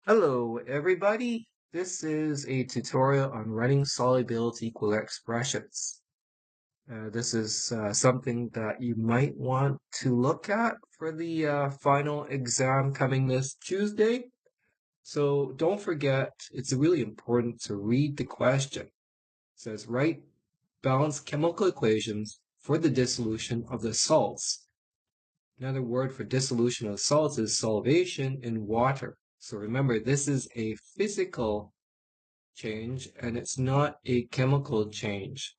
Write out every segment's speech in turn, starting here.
Hello, everybody. This is a tutorial on writing solubility equilibrium expressions. This is something that you might want to look at for the final exam coming this Tuesday. So don't forget, it's really important to read the question. It says, write balanced chemical equations for the dissolution of the salts. Another word for dissolution of salts is solvation in water. So remember, this is a physical change and it's not a chemical change.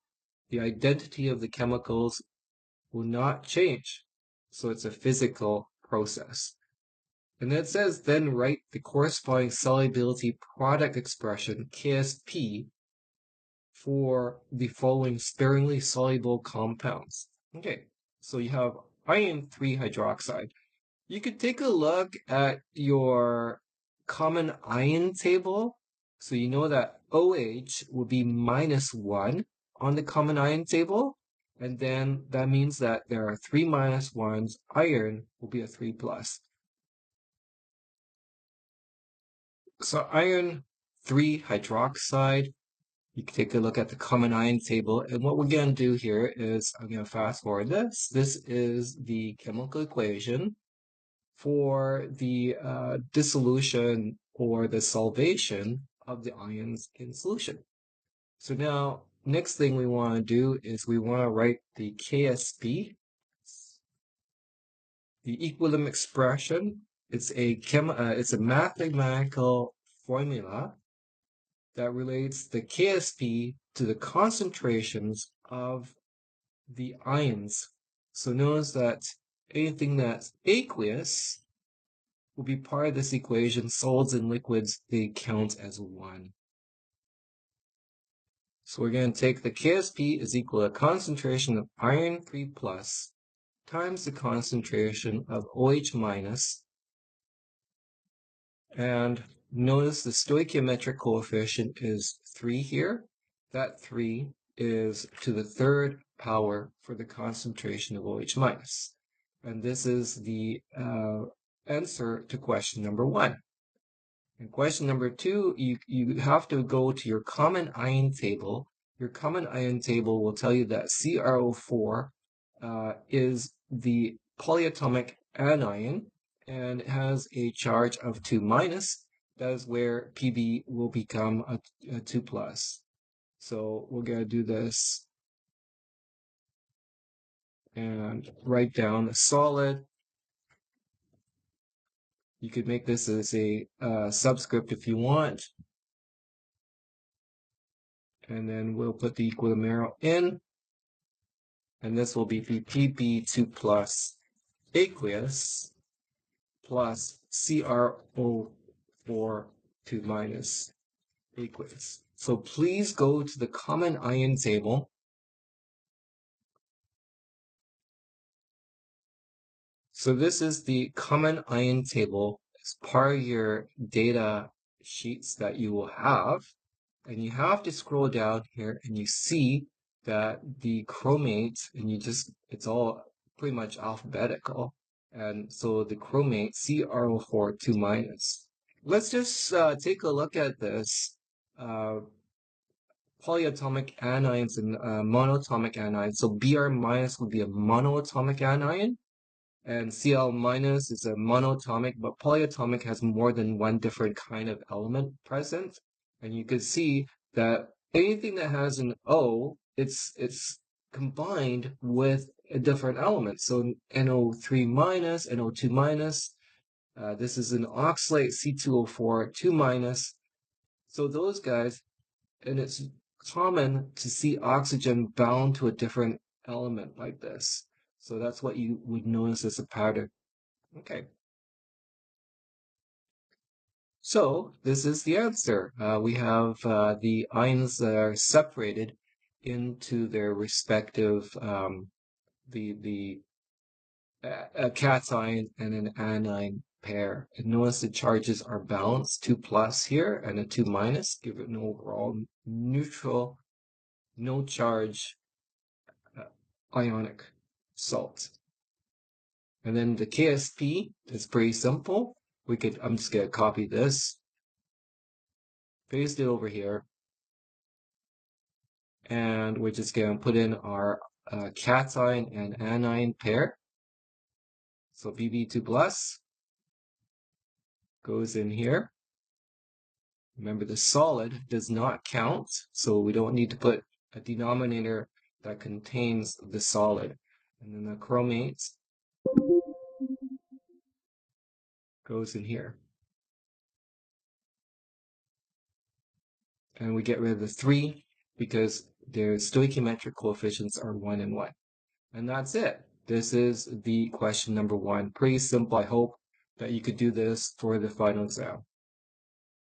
The identity of the chemicals will not change. So it's a physical process. And then it says, then write the corresponding solubility product expression, KSP, for the following sparingly soluble compounds. Okay, so you have iron 3 hydroxide. You could take a look at your common ion table. So you know that OH will be -1 on the common ion table. And then that means that there are 3 -1s. Iron will be a 3 plus. So iron 3 hydroxide, you can take a look at the common ion table. And what we're going to do here is I'm going to fast forward this. This is the chemical equation for the dissolution or the solvation of the ions in solution. So now, next thing we want to do is we want to write the KSP, the equilibrium expression. It's a mathematical formula that relates the KSP to the concentrations of the ions. So notice that anything that's aqueous will be part of this equation. Solids and liquids, they count as one. So we're going to take the KSP is equal to concentration of iron 3 plus times the concentration of OH minus. And notice the stoichiometric coefficient is 3 here. That 3 is to the third power for the concentration of OH minus. And this is the answer to question number 1. And question number 2, you have to go to your common ion table. Your common ion table will tell you that CrO4 is the polyatomic anion and has a charge of 2 minus. That is where Pb will become a 2 plus. So we're going to do this and write down a solid. You could make this as a subscript if you want. And then we'll put the equilibrium arrow in. And this will be Pb2 plus aqueous plus CrO4 2 minus aqueous. So please go to the common ion table. So this is the common ion table as part of your data sheets that you will have. And you have to scroll down here and you see that the chromate, and it's all pretty much alphabetical. And so the chromate, CrO4 2 minus. Let's just take a look at this. Polyatomic anions and monatomic anions. So Br minus would be a monoatomic anion, and Cl minus is a monatomic, but polyatomic has more than one different kind of element present. And you can see that anything that has an O, it's combined with a different element. So NO3 minus, NO2 minus. This is an oxalate, C2O4, 2 minus. So those guys, and it's common to see oxygen bound to a different element like this. So that's what you would notice as a pattern. Okay. So this is the answer. We have the ions that are separated into their respective, a cation and an anion pair. And notice the charges are balanced, 2 plus here and a 2 minus, give it an overall neutral, no charge ionic salt. And then the KSP is pretty simple. I'm just going to copy this. paste it over here, and we're just going to put in our cation and anion pair. So Pb2 plus goes in here. Remember, the solid does not count, so we don't need to put a denominator that contains the solid. And then the chromate goes in here. And we get rid of the 3 because their stoichiometric coefficients are 1 and 1. And that's it. This is the question number 1. Pretty simple. I hope that you could do this for the final exam.